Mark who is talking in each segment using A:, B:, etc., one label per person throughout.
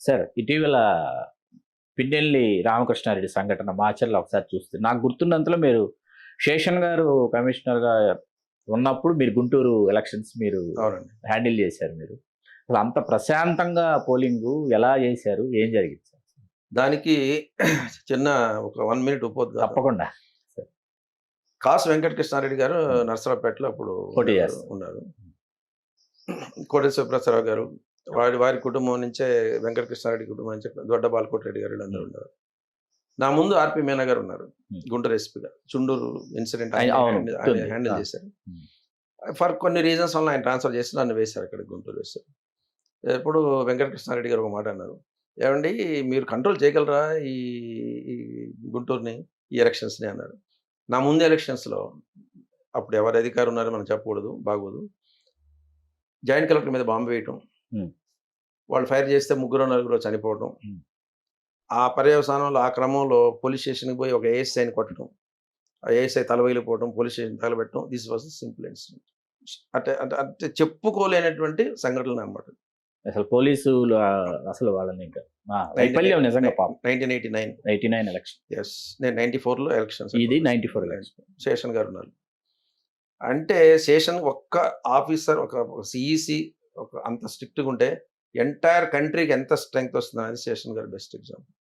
A: Sir ఇటీవల పిన్నెల్లి రామకృష్ణారెడ్డి సంఘటన మాచర్ల ఒకసారి చూస్తే నాకు గుర్తున్నంతలో మీరు శేషన్ గారు కమిషనర్గా ఉన్నప్పుడు మీరు గుంటూరు ఎలక్షన్స్ మీరు
B: అవునండి.
A: హ్యాండిల్ చేశారు. మీరు అసలు అంత ప్రశాంతంగా పోలింగ్ ఎలా చేశారు, ఏం జరిగింది సార్?
B: దానికి చిన్న ఒక 1 మినిట్ ఉపోద్ఘాతం.
A: తప్పకుండా
B: కాసు వెంకటకృష్ణారెడ్డి గారు నర్సరావుపేటలో అప్పుడు
A: పోటీ చేస్తారు.
B: ఉన్నారు. కోటేశ్వర శివప్రసాదరావు గారు వారి కుటుంబం నుంచే, వెంకటకృష్ణారెడ్డి కుటుంబం నుంచే దొడ్డ బాలకోటి రెడ్డి గారు వీళ్ళందరూ ఉన్నారు. నా ముందు ఆర్పి మీనా గారు ఉన్నారు, గుంటూరు ఎస్పీగా. చుండూరు ఇన్సిడెంట్ హ్యాండిల్ చేశారు. ఫర్ కొన్ని రీజన్స్ వల్ల ఆయన ట్రాన్స్ఫర్ చేసి నన్ను వేశారు, అక్కడ గుంటూరు వేశారు. ఎప్పుడు వెంకటకృష్ణారెడ్డి గారు ఒక మాట అన్నారు, ఏమండి మీరు కంట్రోల్ చేయగలరా ఈ ఈ గుంటూరుని, ఈ ఎలక్షన్స్ని అన్నారు. నా ముందు ఎలక్షన్స్లో అప్పుడు ఎవరు అధికారం ఉన్నారో మనం చెప్పకూడదు, బాగోదు. జాయింట్ కలెక్టర్ మీద బాంబు వేయటం, వాళ్ళు ఫైర్ చేస్తే 3-4 చనిపోవడం, ఆ పర్యవసానంలో ఆ క్రమంలో పోలీస్ స్టేషన్కి పోయి ఒక ఏఎస్ఐని కొట్టడం, ఆ ఏఎస్ఐ తలవైలిపోవడం, పోలీస్ స్టేషన్ తగలబెట్టడం. This was the simple incident. అంటే అంటే అంటే చెప్పుకోలేనటువంటి సంఘటనలు అనమాట.
A: అసలు పోలీసులు అసలు వాళ్ళని ఇంకా వైఫల్యం నిజంగా పాపం.
B: 1989
A: ఎలక్షన్.
B: ఎస్, నేను 94లో ఎలక్షన్స్.
A: ఇది 94 ఎలక్షన్.
B: శేషన్ గారు ఉన్నారు. అంటే శేషన్ ఒక్క ఆఫీసర్, ఒక సిఈసి ఒక అంత స్ట్రిక్ట్గా ఉంటే ఎంటైర్ కంట్రీకి ఎంత స్ట్రెంగ్త్ వస్తుంది అనేది శేషన్ గారు బెస్ట్ ఎగ్జాంపుల్.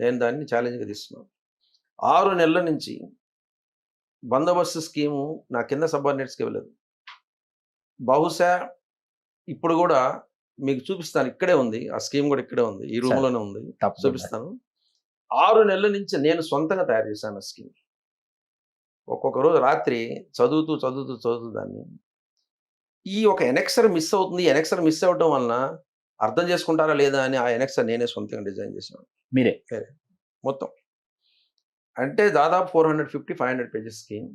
B: నేను దాన్ని ఛాలెంజ్గా తీస్తున్నాను. 6 నెలల నుంచి బందోబస్తు స్కీము నా కింద సబార్డినేట్స్కి ఇవ్వలేదు. బహుశా ఇప్పుడు కూడా మీకు చూపిస్తాను, ఇక్కడే ఉంది ఆ స్కీమ్, కూడా ఇక్కడే ఉంది, ఈ రూమ్లోనే ఉంది, చూపిస్తాను. 6 నెలల నుంచి నేను సొంతంగా తయారు చేశాను ఆ స్కీమ్. ఒక్కొక్క రోజు రాత్రి చదువుతూ దాన్ని, ఈ ఒక ఎనెక్సర్ మిస్ అవుతుంది, ఎనెక్సర్ మిస్ అవ్వడం వలన అర్థం చేసుకుంటారా లేదా అని ఆ ఎనెక్సర్ నేనే సొంతంగా డిజైన్ చేశాను,
A: మీరే
B: మొత్తం. అంటే దాదాపు 450-500 pages scheme.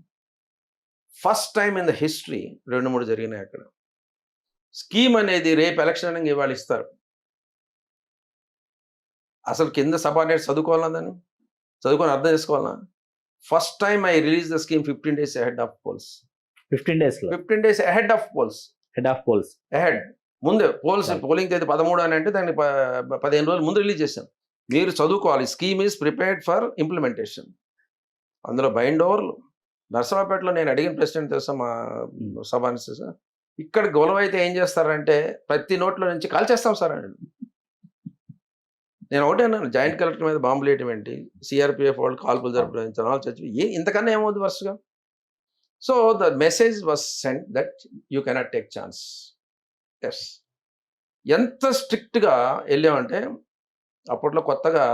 B: First time in the history 2-3 జరిగినాయి అక్కడ. స్కీమ్ అనేది రేపు ఎలక్షన్ అనేది ఇవాళ ఇస్తారు. అసలు కింద సబార్డినేట్ చదువుకోవాలా, దాన్ని చదువుకొని అర్థం చేసుకోవాలా. First time I release the scheme 15 days ahead of polls.
A: 15 days
B: ahead of polls. ahead. ముందే పోలింగ్ తేదీ 13 అని అంటే దాన్ని 15 రోజులు ముందు రిలీజ్ చేశాం. మీరు చదువుకోవాలి, scheme is prepared for implementation. అందులో బైండ్ ఓవర్లు. నర్సరావుపేటలో నేను అడిగిన ప్రెసిడెంట్ తెలుసా, మా సభానిస్, ఇక్కడ గొడవ అయితే ఏం చేస్తారంటే ప్రతి నోట్లో నుంచి కాల్ చేస్తాం సార్ అని. నేను ఒకటే అన్నాను, జాయింట్ కలెక్టర్ మీద బాంబులు వేయటం ఏంటి, సిఆర్పిఎఫ్ వాళ్ళు కాల్పులు జరపడం, చచ్చి ఇంతకన్నా ఏమవుతుంది వరుసగా. So the message was sent that you cannot take chance. Yes, ఎంత స్ట్రిక్ట్గా వెళ్ళామంటే అప్పట్లో కొత్తగా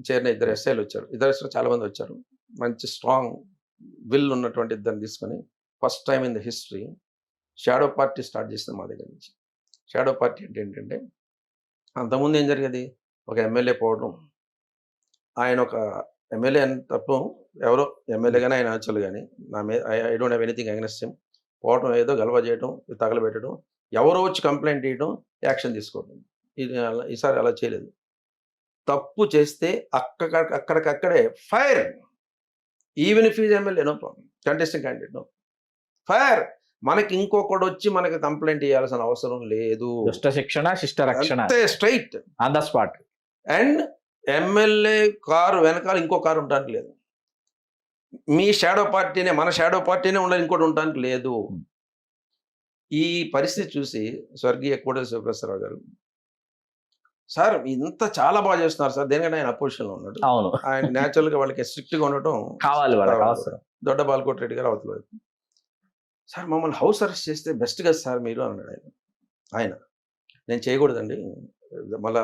B: చేరిన 2 ఎస్ఐలు వచ్చారు. 2 ఎస్ఐలు చాలామంది వచ్చారు, మంచి స్ట్రాంగ్ విల్ ఉన్నటువంటి ఇద్దరిని తీసుకొని first time in the history shadow party start చేసింది మా దగ్గర నుంచి. షాడో పార్టీ అంటే ఏంటంటే, అంతకుముందు ఏం జరిగేది, ఒక ఎమ్మెల్యే పోవడం, ఆయన ఒక ఎమ్మెల్యే అని తప్పు, ఎవరో ఎమ్మెల్యే కానీ ఆయన ఆచలు కానీ, నా మీద I don't have anything against him, పోవడం, ఏదో గలవ చేయడం, తగలబెట్టడం, ఎవరో వచ్చి కంప్లైంట్ ఇవ్వడం, యాక్షన్ తీసుకోవడం. ఈసారి అలా చేయలేదు. తప్పు చేస్తే అక్కడికక్కడే fire, even if is MLA no problem, contesting candidate no, fire. మనకి ఇంకొకటి వచ్చి మనకి కంప్లైంట్ ఇవ్వాల్సిన అవసరం లేదు.
A: దుష్ట శిక్షణ శిష్ట రక్షణ,
B: straight
A: on the spot.
B: And MLA car వెనకాల ఇంకో కారు ఉండడానికి లేదు. మీ షాడో పార్టీనే, మన షాడో పార్టీనే ఉండాలి, ఇంకోటి ఉండడానికి లేదు. ఈ పరిస్థితి చూసి స్వర్గీయ కోటేశ్వర శివప్రసాదరావు గారు, సార్ ఇంత చాలా బాగా చేస్తున్నారు సార్, దేనికంటే ఆయన అపోజిషన్లో ఉన్నాడు,
A: అవును,
B: ఆయన న్యాచురల్గా వాళ్ళకి స్ట్రిక్ట్గా ఉండటం
A: కావాలి.
B: దొడ్డ బాలకోటి రెడ్డి గారు అవతల వైపు, సార్ మమ్మల్ని హౌస్ అరెస్ట్ చేస్తే బెస్ట్ కదా సార్ మీరు అన్నాడు ఆయన. నేను చేయకూడదండి, మళ్ళీ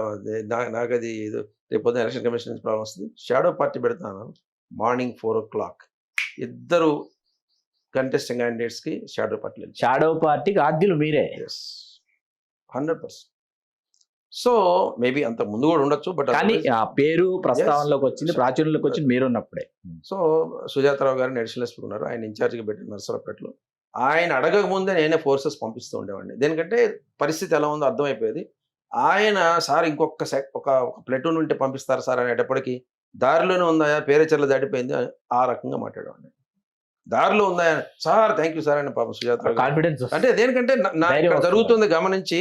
B: నాకు అది ఏదో రేపు పొద్దున ఎలక్షన్ కమిషన్ నుంచి ప్రాబ్లం వస్తుంది, షాడో పార్టీ పెడతాను. మార్నింగ్ 4 o'clock 2 కంటెస్టింగ్ క్యాండిడేట్స్కి షాడో పార్టీకి
A: ఆద్యులు మీరే.
B: 100%. సో మేబీ అంత ముందు కూడా ఉండొచ్చు, బట్
A: కానీ ఆ పేరు ప్రస్తావనలోకి వచ్చింది, ప్రాచుర్యంలోకి వచ్చింది మీరు ఉన్నప్పుడే.
B: సో సుజాతారావు గారు అడిషనల్ ఎస్పీ ఉన్నారు, ఆయన ఇన్ఛార్జ్గా పెట్టిన నర్సరావుపేటలో. ఆయన అడగక ముందే నేనే ఫోర్సెస్ పంపిస్తూ ఉండేవాడిని, దేనికంటే పరిస్థితి ఎలా ఉందో అర్థమైపోయేది. ఆయన సార్ ఇంకొక ఒక ప్లెటూన్ ఉంటే పంపిస్తారు సార్ అనేటప్పటికీ, దారిలోనే ఉందా, పేరేచర్ల దాటిపోయింది, ఆ రకంగా మాట్లాడేవాడిని. దారిలో ఉందా సార్, థ్యాంక్ యూ సార్ అని పాపం సుజాత
A: కాన్ఫిడెన్స్.
B: అంటే దేనికంటే జరుగుతుంది గమనించి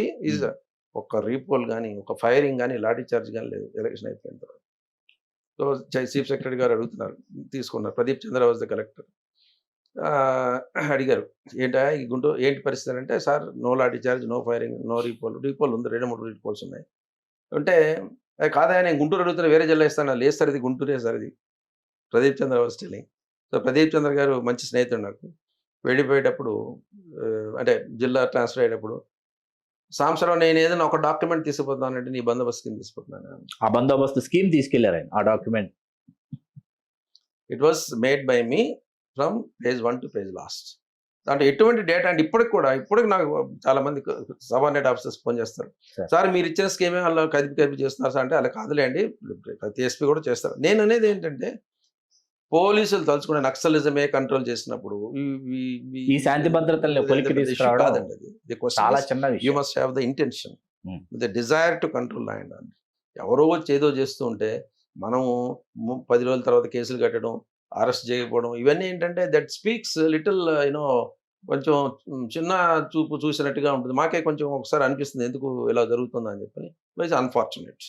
B: ఒక్క రీపోల్ కానీ, ఒక ఫైరింగ్ కానీ, లాఠీ చార్జ్ కానీ లేదు ఎలక్షన్ అయిపోయిన తర్వాత. సో చీఫ్ సెక్రటరీ గారు అడుగుతున్నారు, తీసుకున్నారు. Pradeep Chandra was the collector. అడిగారు, ఏంటా ఈ గుంటూరు ఏంటి పరిస్థితి అంటే, sir no lathi charge, no firing, no repoll. Repoll ఉంది, 2-3 రీపోల్స్ ఉన్నాయి. అంటే కాదా నేను గుంటూరు అడుగుతున్నా, వేరే జిల్లా ఇస్తాను. లేదు సార్ ఇది గుంటూరే సార్ ఇది. Pradeep Chandra was telling. So Pradeep చంద్ర గారు మంచి స్నేహితుడు నాకు. వెళ్ళిపోయేటప్పుడు అంటే జిల్లా ట్రాన్స్ఫర్ అయ్యేటప్పుడు, సాంబశివరావు నేను ఏదైనా ఒక డాక్యుమెంట్ తీసుకుపోతున్నానంటే నీ బందోబస్తు కింద తీసుకుపోతున్నాను.
A: ఆ బందోబస్తు స్కీమ్ తీసుకెళ్లారు ఆయన, ఆ document.
B: It was made by me from page 1 to page last. దాంట్లో ఎటువంటి డేటా అంటే ఇప్పటికి నాకు చాలా మంది సబార్డినేట్ ఆఫీసర్స్ ఫోన్ చేస్తారు,
A: Sir.
B: సార్ మీరు ఇచ్చిన స్కీమే అలా కదిపి చేస్తున్నారు సార్ అంటే, అలా కాదులేండి ప్రతి ఎస్పీ కూడా చేస్తారు. నేను అనేది ఏంటంటే, పోలీసులు తలుచుకునే నక్సలిజమే కంట్రోల్ చేసినప్పుడు
A: ఈ శాంతి భద్రతల్ని కొలిక్కి తీసుకురావడం
B: కాదండి అది. ది
A: చాలా
B: క్వశ్చన్
A: చిన్న
B: యూ
A: విషయం.
B: Must have the intention,
A: Hmm.
B: The desire to control land అండి. ఎవరో వచ్చి ఏదో చేస్తూ ఉంటే మనము 10 రోజుల తర్వాత కేసులు కట్టడం, అరెస్ట్ చేయకపోవడం, ఇవన్నీ ఏంటంటే దట్ స్పీక్స్ లిటిల్ యూనో కొంచెం చిన్న చూపు చూసినట్టుగా ఉంటుంది. మాకే కొంచెం ఒకసారి అనిపిస్తుంది ఎందుకు ఇలా జరుగుతుందని చెప్పని. It's unfortunate.